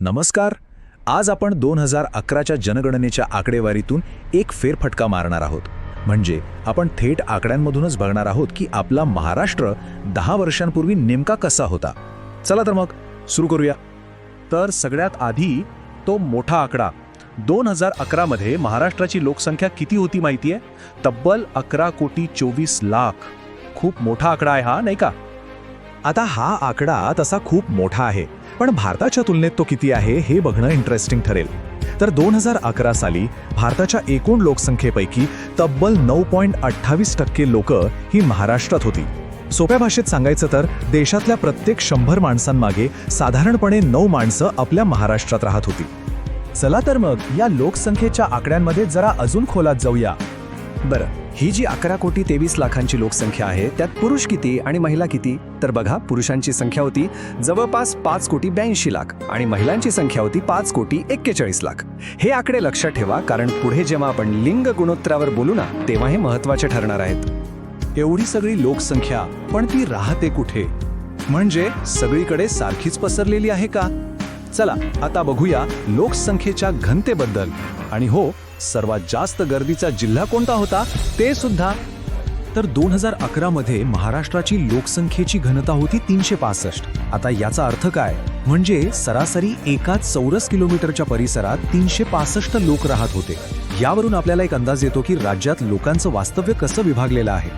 नमस्कार. आज आपण 2011च्या जनगणनेच्या आकडेवारीतून एक फेरफटका मारणार आहोत. म्हणजे आपण थेट आकड्यांमधूनच बघणार आहोत की आपला महाराष्ट्र 10 वर्षांपूर्वी नेमका कसा होता. चला तर मग सुरू करूया. तर सगळ्यात आधी तो मोठा आकडा 2011 मध्ये महाराष्ट्राची लोकसंख्या किती होती माहितीये? तब्बल 11,24,00,000. खूप मोठा आकडा आहे हा, नाही का? आता हा आकडा तसा खूप मोठा आहे, पण भारताच्या तुलनेत तो किती आहे हे बघणं इंटरेस्टिंग ठरेल. तर 2011 साली भारताच्या एकूण लोकसंख्येपैकी तब्बल 9.28% लोक ही महाराष्ट्रात होती. सोप्या भाषेत सांगायचं तर देशातल्या प्रत्येक 100 माणसांमागे साधारणपणे 9 माणसं आपल्या महाराष्ट्रात राहत होती. चला तर मग या लोकसंख्येच्या आकड्यांमध्ये जरा अजून खोलात जाऊया. बरं, ही जी 11,23,00,000ची लोकसंख्या आहे त्यात पुरुष किती आणि महिला किती? तर बघा, पुरुषांची संख्या होती जवळपास 5,82,00,000 आणि महिलांची संख्या होती 5,41,40,00,000. हे आकडे लक्षात ठेवा, कारण पुढे जेव्हा आपण लिंग गुणोत्तरावर बोलू ना, तेव्हा हे महत्त्वाचे ठरणार आहेत. एवढी सगळी लोकसंख्या, पण ती राहते कुठे? म्हणजे सगळीकडे सारखीच पसरलेली आहे का? चला आता बघूया लोकसंख्येच्या घनतेबद्दल. आणि हो, सर्वात जास्त गर्दीचा जिल्हा कोणता होता ते सुद्धा. तर 2011 मध्ये महाराष्ट्राची लोकसंख्येची घनता होती 365. आता याचा अर्थ काय? म्हणजे सरासरी एकाच चौरस किलोमीटरच्या परिसरात 365 लोक राहत होते. यावरून आपल्याला एक अंदाज येतो की राज्यात लोकांचं वास्तव्य कसं विभागलेलं आहे.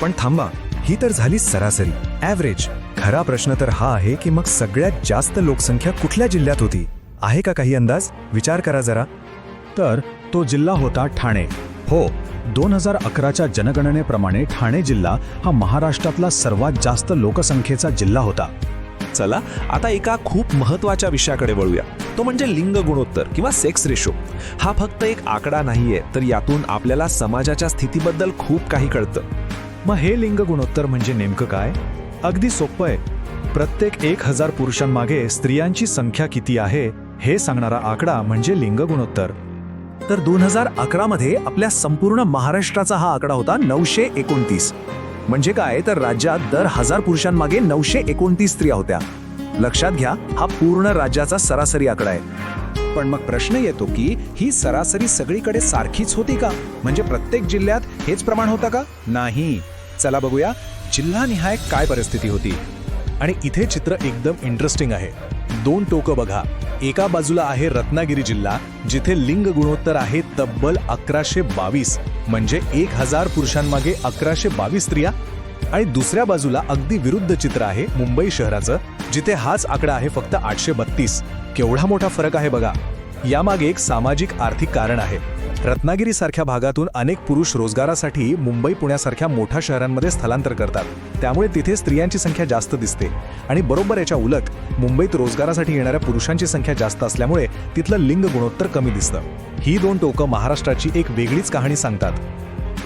पण थांबा, ही तर झाली सरासरी, ॲव्हरेज. खरा प्रश्न तर हा आहे की मग सगळ्यात जास्त लोकसंख्या कुठल्या जिल्ह्यात होती? आहे का काही अंदाज? विचार करा जरा. तर तो जिल्हा होता ठाणे. हो, 2011च्या जनगणनेप्रमाणे ठाणे जिल्हा हा महाराष्ट्रातला सर्वात जास्त लोकसंख्येचा जिल्हा होता. चला आता एका खूप महत्त्वाच्या विषयाकडे वळूया. तो म्हणजे लिंग गुणोत्तर किंवा सेक्स रेशो. हा फक्त एक आकडा नाहीये, तर यातून आपल्याला समाजाच्या स्थितीबद्दल खूप काही कळतं. मग हे लिंग गुणोत्तर म्हणजे नेमकं काय? अगदी सोपं आहे. प्रत्येक 1000 पुरुषांमागे स्त्रियांची संख्या किती आहे हे सांगणारा आकडा म्हणजे लिंग गुणोत्तर. तर 2011 मध्ये आपल्या संपूर्ण महाराष्ट्राचा हा आकडा होता 929. म्हणजे काय, तर राज्यात दर 1000 पुरुषांमागे 929 स्त्रिया होत्या. लक्षात घ्या, हा पूर्ण राज्याचा सरासरी आकडा आहे. पण मग प्रश्न येतो की ही सरासरी सगळीकडे सारखीच होती का? म्हणजे प्रत्येक जिल्ह्यात हेच प्रमाण होतं का? नाही. चला बघूया जिल्हानिहाय काय परिस्थिती होती. आणि इथे चित्र एकदम इंटरेस्टिंग आहे. 2 टोकं बघा. एका बाजूला आहे रत्नागिरी जिल्हा, जिथे लिंग गुणोत्तर आहे तब्बल 1122, म्हणजे 1000 पुरुषांमागे 1122 स्त्रिया. आणि दुसऱ्या बाजूला अगदी विरुद्ध चित्र आहे मुंबई शहराचं, जिथे हाच आकडा आहे फक्त 832. केवढा मोठा फरक आहे बघा. यामागे एक सामाजिक आर्थिक कारण आहे. रत्नागिरी सारख्या भागातून अनेक पुरुष रोजगारासाठी मुंबई पुण्यासारख्या मोठ्या शहरांमध्ये स्थलांतर करतात. त्यामुळे तिथे स्त्रियांची संख्या जास्त दिसते. आणि बरोबर याच्या उलट मुंबईत रोजगारासाठी येणाऱ्या पुरुषांची संख्या जास्त असल्यामुळे तिथलं लिंग गुणोत्तर कमी दिसतं. ही 2 टोकं महाराष्ट्राची एक वेगळीच कहाणी सांगतात.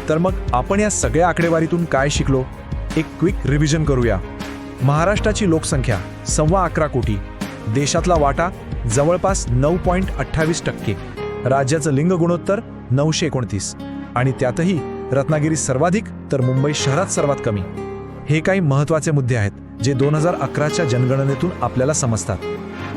तर मग आपण या सगळ्या आकडेवारीतून काय शिकलो? एक क्विक रिव्हिजन करूया. महाराष्ट्राची लोकसंख्या 11.25 कोटी, देशातला वाटा जवळपास 9.28%, राज्याचं लिंग गुणोत्तर 929, आणि त्यातही रत्नागिरी सर्वाधिक तर मुंबई शहरात सर्वात कमी. हे काही महत्त्वाचे मुद्दे आहेत जे 2011च्या जनगणनेतून आपल्याला समजतात.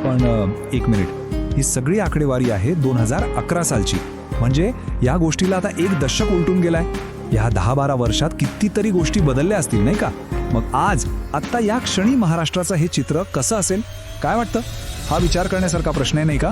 पण एक मिनिट, ही सगळी आकडेवारी आहे 2011 सालची. म्हणजे या गोष्टीला आता 1 दशक उलटून गेलाय. या 10-12 वर्षात कितीतरी गोष्टी बदलल्या असतील, नाही का? मग आज आत्ता या क्षणी महाराष्ट्राचं हे चित्र कसं असेल, काय वाटतं? हा विचार करण्यासारखा प्रश्न आहे, नाही का?